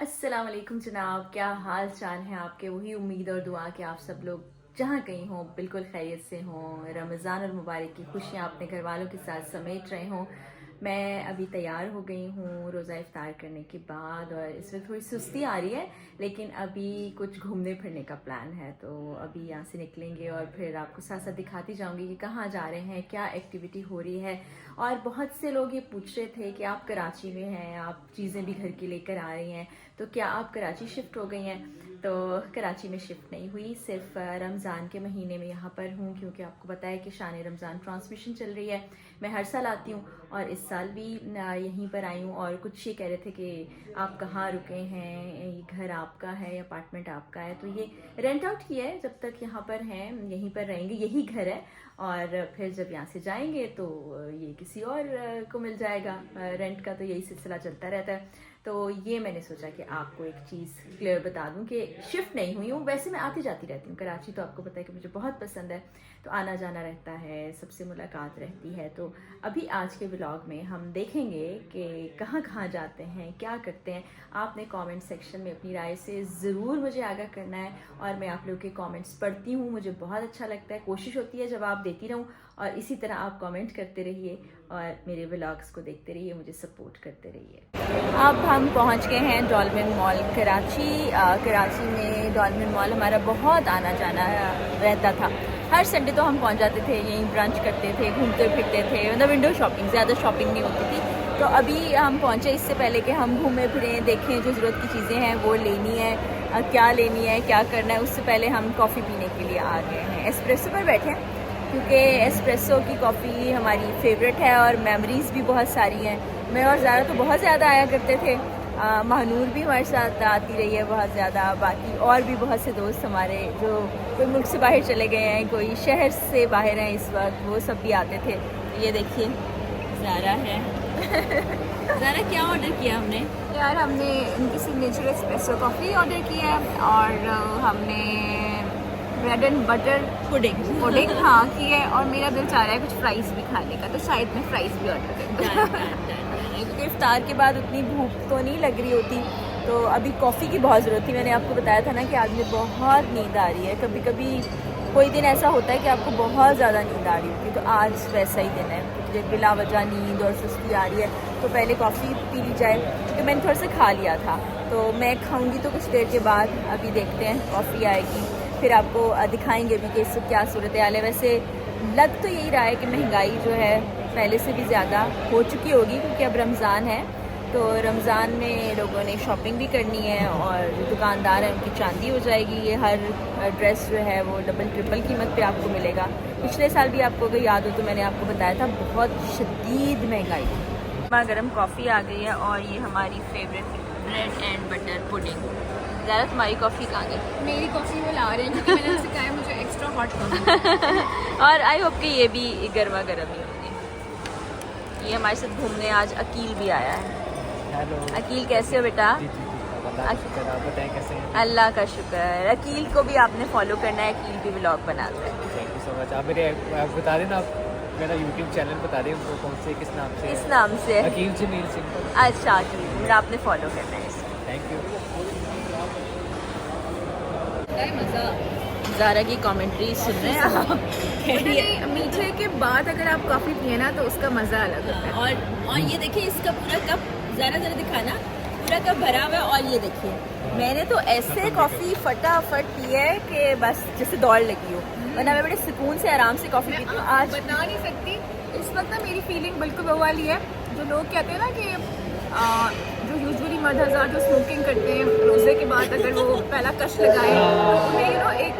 अस्सलाम वालेकुम जनाब, क्या हाल चाल है आपके। वही उम्मीद और दुआ कि आप सब लोग जहाँ कहीं हों बिल्कुल खैरियत से हों। रमज़ान और मुबारक की खुशियाँ अपने घर वालों के साथ समेट रहे हों। मैं अभी तैयार हो गई हूँ रोज़ा इफ्तार करने के बाद, और इसमें थोड़ी सुस्ती आ रही है, लेकिन अभी कुछ घूमने फिरने का प्लान है। तो अभी यहाँ से निकलेंगे और फिर आपको साथ साथ दिखाती जाऊँगी कि कहाँ जा रहे हैं, क्या एक्टिविटी हो रही है। और बहुत से लोग ये पूछ रहे थे कि आप कराची में हैं, आप चीज़ें भी घर की लेकर आ रही हैं, तो क्या आप कराची शिफ्ट हो गई हैं। तो कराची में शिफ्ट नहीं हुई, सिर्फ रमज़ान के महीने में यहाँ पर हूँ, क्योंकि आपको पता है कि शान रमज़ान ट्रांसमिशन चल रही है। मैं हर साल आती हूँ और इस साल भी यहीं पर आई हूँ। और कुछ ये कह रहे थे कि आप कहाँ रुके हैं, ये घर आपका है या अपार्टमेंट आपका है। तो ये रेंट आउट किया है, जब तक यहाँ पर हैं यहीं पर रहेंगे, यही घर है। और फिर जब यहाँ से जाएंगे तो ये किसी और को मिल जाएगा। रेंट का तो यही सिलसिला चलता रहता है। तो ये मैंने सोचा कि आपको एक चीज़ क्लियर बता दूं कि शिफ्ट नहीं हुई हूँ। वैसे मैं आती जाती रहती हूँ कराची, तो आपको पता है कि मुझे बहुत पसंद है, तो आना जाना रहता है, सबसे मुलाकात रहती है। तो अभी आज के व्लॉग में हम देखेंगे कि कहाँ कहाँ जाते हैं, क्या करते हैं। आपने कमेंट सेक्शन में अपनी राय से ज़रूर मुझे आगाह करना है, और मैं आप लोगों के कमेंट्स पढ़ती हूँ, मुझे बहुत अच्छा लगता है। कोशिश होती है जवाब देती रहूँ, और इसी तरह आप कमेंट करते रहिए और मेरे व्लॉग्स को देखते रहिए, मुझे सपोर्ट करते रहिए। अब हम पहुंच गए हैं डॉल्फिन मॉल कराची। कराची में डॉल्फिन मॉल हमारा बहुत आना जाना रहता था। हर संडे तो हम पहुंच जाते थे, यहीं ब्रंच करते थे, घूमते फिरते थे, मतलब विंडो शॉपिंग, ज़्यादा शॉपिंग नहीं होती थी। तो अभी हम पहुंचे, इससे पहले कि हम घूमें फिरें, देखें जो ज़रूरत की चीज़ें हैं वो लेनी है, क्या लेनी है, क्या करना है, उससे पहले हम कॉफ़ी पीने के लिए आ गए हैं। एस्प्रेसो पर बैठे हैं, क्योंकि एस्प्रेसो की कॉफ़ी हमारी फेवरेट है और मेमोरीज़ भी बहुत सारी हैं। मैं और ज़ारा तो बहुत ज़्यादा आया करते थे, महानूर भी हमारे साथ आती रही है बहुत ज़्यादा। बाकी और भी बहुत से दोस्त हमारे जो कोई मुल्क से बाहर चले गए हैं, कोई शहर से बाहर हैं इस वक्त, वो सब भी आते थे। ये देखिए ज़ारा है। ज़ारा क्या ऑर्डर किया हमने? यार हमने इनकी सिग्नेचर एस्प्रेसो कॉफ़ी ऑर्डर की है, और हमने ब्रेड एंड बटर पुडिंग हाँ की है, और मेरा दिल चाह रहा है कुछ फ्राइज़ भी खाने का, तो शायद मैं फ्राइज़ भी ऑर्डर करूँ। क्योंकि इफ्तार के बाद उतनी भूख तो नहीं लग रही होती, तो अभी कॉफ़ी की बहुत ज़रूरत थी। मैंने आपको बताया था ना कि आज मुझे बहुत नींद आ रही है। कभी कभी कोई दिन ऐसा होता है कि आपको बहुत ज़्यादा नींद आ रही होती है, तो आज वैसा ही दिन है, मुझे बिला वजह नींद और सुस्ती आ रही है। तो पहले कॉफ़ी पी ली जाए, क्योंकि मैंने थोड़ा सा खा लिया था, तो मैं खाऊंगी तो कुछ देर के बाद। अभी देखते हैं, कॉफ़ी आएगी फिर आपको दिखाएंगे भी कि इससे क्या सूरत हाल है। वैसे लग तो यही रहा है कि महंगाई जो है पहले से भी ज़्यादा हो चुकी होगी, क्योंकि अब रमज़ान है, तो रमज़ान में लोगों ने शॉपिंग भी करनी है, और जो दुकानदार हैं उनकी चांदी हो जाएगी। ये हर ड्रेस जो है वो डबल ट्रिपल कीमत पे आपको मिलेगा। पिछले साल भी आपको अगर याद हो तो मैंने आपको बताया था बहुत शदीद महंगाई। गर्मा गर्म कॉफ़ी आ गई है, और ये हमारी favourite bread and butter pudding. ज़्यादा तुम्हारी कॉफ़ी कहाँ गई? मेरी कॉफ़ी वो ला रहे हैं, क्योंकि मैंने उनसे कहा है मुझे एक्स्ट्रा हॉट और आई होप कि ये भी गर्मा गर्म ही होगी। ये हमारे साथ घूमने आज अकील भी आया है। हेलो अकील कैसे हो बेटा? आप बताएं कैसे हैं? अल्लाह का शुक्र। अकील को भी आपने फॉलो करना है, अकील भी व्लॉग बनाता है। Thank you so much. आप बता दें ना, आप मेरा यूट्यूब चैनल बता दें उनको, कौन से किस नाम से? इस नाम से अकील जमील सिंह। अच्छा अकील, आपने फॉलो करना है इसको। Thank you. मज़ा। ज़ारा की कमेंट्री सुन रहे हैं आप? मीठे के बाद अगर आप कॉफ़ी पिए ना तो उसका मज़ा अलग होता है। और ये देखिए, इसका पूरा कप ज़रा दिखाना, पूरा कप भरा हुआ है। और ये देखिए, मैंने तो ऐसे कॉफ़ी फटाफट पी है कि बस जैसे दौड़ लगी हो, वरना मैं बड़े सुकून से आराम से कॉफ़ी पीती हूँ। आज बता नहीं सकती इस वक्त ना, मेरी फीलिंग बिल्कुल वो वाली है जो लोग कहते हैं ना कि जो यूजुअली मर्द हज़ार जो स्मोकिंग करते हैं रोज़े के बाद, अगर वो पहला कश लगाए तो उन्हें एक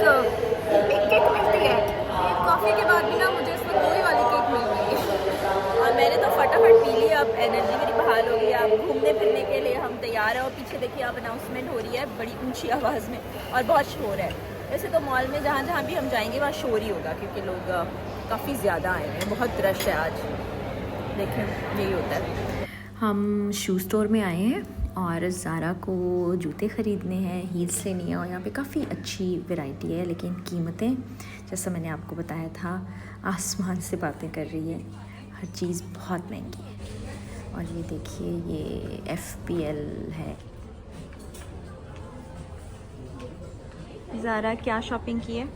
किक मिलती है। एक कॉफ़ी के बाद भी ना मुझे इस वक्त वही वाली किक मिल रही है, और मैंने तो फटाफट पी ली। अब एनर्जी मेरी बहाल हो गई है, अब घूमने फिरने के लिए हम तैयार हैं। और पीछे देखिए, अब अनाउंसमेंट हो रही है बड़ी ऊंची आवाज़ में, और बहुत शोर है। वैसे तो मॉल में जहाँ जहाँ भी हम जाएंगे वहाँ शोर ही होगा, क्योंकि लोग काफ़ी ज़्यादा आए हैं, बहुत रश है आज। देखें, यही होता है। हम शू स्टोर में आए हैं और ज़ारा को जूते ख़रीदने हैं, हील्स लेनी है, और यहाँ पे काफ़ी अच्छी वैरायटी है, लेकिन कीमतें जैसा मैंने आपको बताया था आसमान से बातें कर रही है। हर चीज़ बहुत महंगी है। और ये देखिए, ये FPL है, ज़ारा क्या शॉपिंग की है?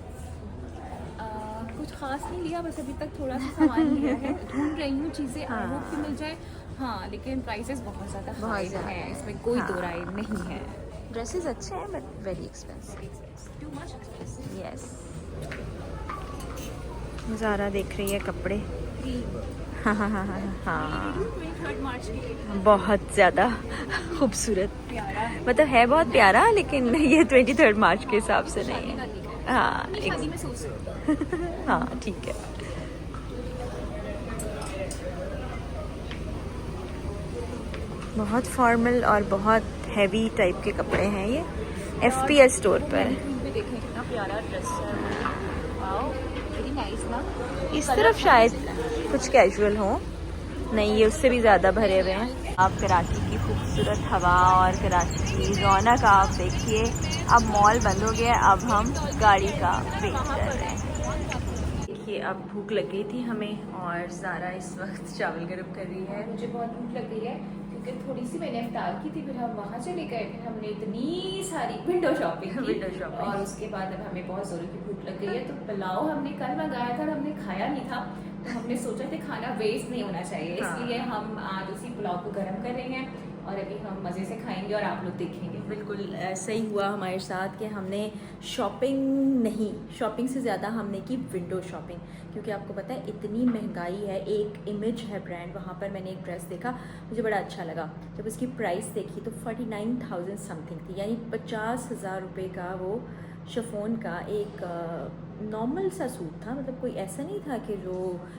कुछ खास नहीं लिया, बस अभी तक थोड़ा सा सामान लिया है। ढूंढ रही हूँ चीज़ें, आई होप कि मिल जाए। हाँ, लेकिन प्राइसेस बहुत ज़्यादा हाई हैं, इसमें कोई दो राय नहीं है। ड्रेसेस अच्छे हैं but very expensive. Too much expensive. Yes. Zara देख रही है कपड़े। हाँ हाँ हाँ हाँ हाँ, 23 मार्च के लिए बहुत ज़्यादा खूबसूरत, प्यारा मतलब है बहुत प्यारा, लेकिन ये 23 मार्च के हिसाब से नहीं है। हाँ शादी में सोच सकते हैं। हाँ ठीक है। बहुत फॉर्मल और बहुत हैवी टाइप के कपड़े हैं ये, FPS स्टोर पर। भी देखें कितना प्यारा ड्रेस है। वाओ, वेरी नाइस ना। इस तरफ शायद कुछ कैजुअल हो, नहीं ये उससे भी ज़्यादा भरे हुए हैं। आप कराची की खूबसूरत हवा और कराची की रौनक आप देखिए। अब मॉल बंद हो गया, अब हम गाड़ी का वेट कर रहे हैं। देखिए अब भूख लग गई थी हमें और ज़ारा इस वक्त चावल गर्म कर रही है। मुझे बहुत भूख लग गई है क्योंकि थोड़ी सी मैंने इफ्तार की थी, फिर हम वहाँ चले गए, फिर हमने इतनी सारी विंडो शॉपिंग की और उसके बाद अब हमें बहुत ज़ोरों की भूख लग गई है। तो पुलाव हमने कल मंगाया था और हमने खाया नहीं था, तो हमने सोचा कि खाना वेस्ट नहीं होना चाहिए, इसलिए हम आज उसी पुलाव को गर्म कर रहे हैं और अभी हम मज़े से खाएंगे और आप लोग देखेंगे। बिल्कुल ऐसा ही हुआ हमारे साथ कि हमने शॉपिंग से ज़्यादा हमने की विंडो शॉपिंग, क्योंकि आपको पता है इतनी महंगाई है। एक इमेज है ब्रांड, वहाँ पर मैंने एक ड्रेस देखा, मुझे बड़ा अच्छा लगा। जब उसकी प्राइस देखी तो 49,000 समथिंग थी, यानी 50,000 रुपये का वो शिफॉन का एक नॉर्मल सा सूट था, मतलब कोई ऐसा नहीं था कि जो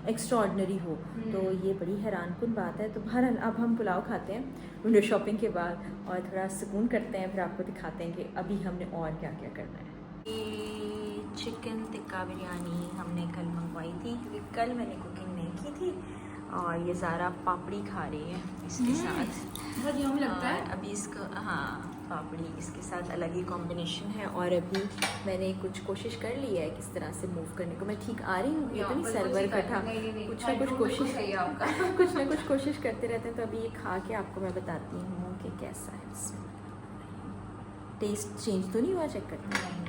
एक्स्ट्रॉर्डनरी हो। तो ये बड़ी हैरानकुन बात है। तो बहरहाल अब हम पुलाव खाते हैं विंडो शॉपिंग के बाद और थोड़ा सुकून करते हैं, फिर आपको दिखाते हैं कि अभी हमने और क्या क्या करना है। ये चिकन टिक्का बिरयानी हमने कल मंगवाई थी, क्योंकि कल मैंने कुकिंग नहीं की थी। और ये ज़ारा पापड़ी खा रही है इसके साथ, बहुत यम्मी लगता है। अभी इसका हाँ पापड़ी इसके साथ अलग ही कॉम्बिनेशन है। और अभी मैंने कुछ कोशिश कर ली है किस तरह से मूव करने को। मैं ठीक आ रही हूँ, ये तो नहीं सर्वर कटा, कुछ ना कुछ कोशिश कुछ ना कुछ कोशिश करते रहते हैं। तो अभी ये खा के आपको मैं बताती हूँ कि कैसा है। इसमें टेस्ट चेंज तो नहीं हुआ, चेक करते हैं।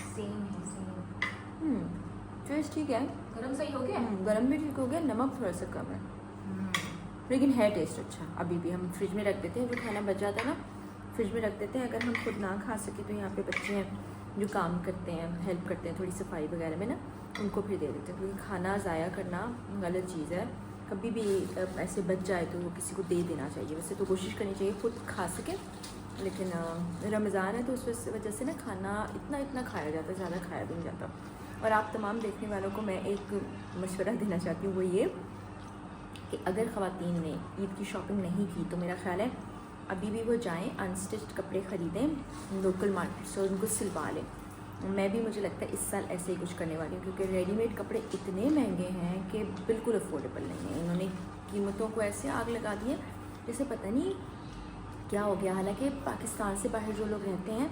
सेम है, सेम। टेस्ट ठीक है, गरम सही हो गया। गरम भी ठीक हो गया, नमक थोड़ा सा कम है, लेकिन है टेस्ट अच्छा। अभी भी हम फ्रिज में रख देते हैं, जो खाना बच जाता है ना फ्रिज में रख देते हैं। अगर हम खुद ना खा सके तो यहाँ पे बच्चे हैं जो काम करते हैं, हेल्प करते हैं थोड़ी सफाई वगैरह में ना, उनको फिर दे देते हैं, क्योंकि खाना ज़ाया करना गलत चीज़ है। कभी भी ऐसे बच जाए तो वो किसी को दे देना चाहिए। वैसे तो कोशिश करनी चाहिए खुद खा सके, लेकिन रमज़ान है तो उस वजह से ना खाना इतना खाया जाता है, ज़्यादा खाया भी नहीं जाता। और आप तमाम देखने वालों को मैं एक मशवरा देना चाहती हूँ, वो ये कि अगर ख़वातीन ने ईद की शॉपिंग नहीं की तो मेरा ख्याल है अभी भी वो जाएं, अनस्टिच्ड कपड़े ख़रीदें लोकल मार्केट से और उनको सिलवा लें। मैं भी, मुझे लगता है इस साल ऐसे ही कुछ करने वाली हूँ, क्योंकि रेडीमेड कपड़े इतने महंगे हैं कि बिल्कुल अफोर्डेबल नहीं है। इन्होंने कीमतों को ऐसे आग लगा दी है जैसे पता नहीं क्या हो गया। हालांकि पाकिस्तान से बाहर जो लोग रहते हैं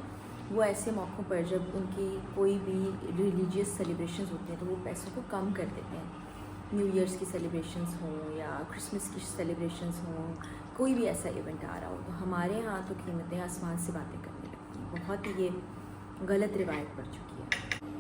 वो ऐसे मौक़ों पर जब उनकी कोई भी रिलीजियस सेलिब्रेशंस होती हैं तो वो पैसों को कम कर देते हैं। न्यू ईयर्स की सेलिब्रेशंस हों या क्रिसमस की सेलिब्रेशंस हों, कोई भी ऐसा इवेंट आ रहा हो, तो हमारे यहाँ तो कीमतें आसमान से बातें करने लगती हैं। बहुत ही ये गलत रिवायत पड़ चुकी है।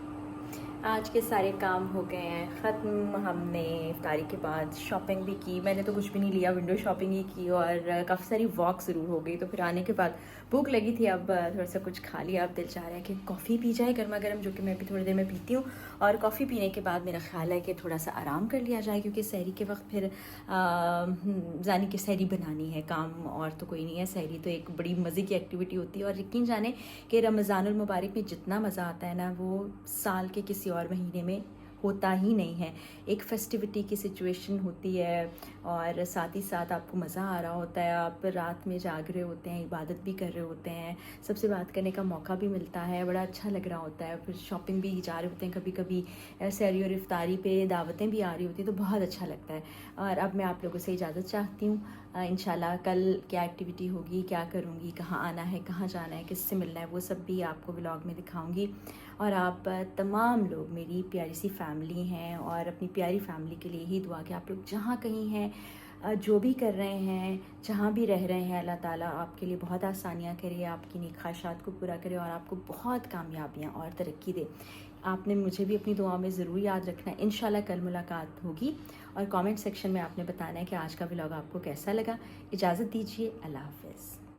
आज के सारे काम हो गए हैं ख़त्म। हमने इफ्तारी के बाद शॉपिंग भी की, मैंने तो कुछ भी नहीं लिया, विंडो शॉपिंग ही की और काफ़ी सारी वॉक ज़रूर हो गई। तो फिर आने के बाद भूख लगी थी, अब थोड़ा सा कुछ खा लिया। अब दिल चाह रहा है कि कॉफ़ी पी जाए गर्मा गर्म, जो कि मैं भी थोड़ी देर में पीती हूँ। और कॉफ़ी पीने के बाद मेरा ख्याल है कि थोड़ा सा आराम कर लिया जाए, क्योंकि सहरी के वक्त फिर जाने की सहरी बनानी है, काम और तो कोई नहीं है। सहरी तो एक बड़ी मज़े की एक्टिविटी होती है और यकीन जाने कि रमज़ानुल मुबारक में जितना मज़ा आता है ना, वो साल के किसी और महीने में होता ही नहीं है। एक फेस्टिविटी की सिचुएशन होती है और साथ ही साथ आपको मज़ा आ रहा होता है, आप रात में जाग रहे होते हैं, इबादत भी कर रहे होते हैं, सबसे बात करने का मौका भी मिलता है, बड़ा अच्छा लग रहा होता है। फिर शॉपिंग भी जा रहे होते हैं, कभी कभी सहरी और इफ्तारी पे दावतें भी आ रही होती हैं, तो बहुत अच्छा लगता है। और अब मैं आप लोगों से इजाज़त चाहती हूँ। इंशाल्लाह कल क्या एक्टिविटी होगी, क्या करूँगी, कहाँ आना है, कहाँ जाना है, किससे मिलना है, वो सब भी आपको व्लॉग में दिखाऊँगी। और आप तमाम लोग मेरी प्यारी सी फैमिली हैं और अपनी प्यारी फैमिली के लिए ही दुआ कि आप लोग जहाँ कहीं हैं जो भी कर रहे हैं, जहाँ भी रह रहे हैं, अल्लाह ताला आपके लिए बहुत आसानियाँ करे, आपकी नेक ख्वाहिशात को पूरा करे और आपको बहुत कामयाबियाँ और तरक्की दे। आपने मुझे भी अपनी दुआ में ज़रूर याद रखना है। इंशाल्लाह कल मुलाकात होगी और कमेंट सेक्शन में आपने बताना है कि आज का व्लॉग आपको कैसा लगा। इजाज़त दीजिए, अल्लाह हाफ़िज़।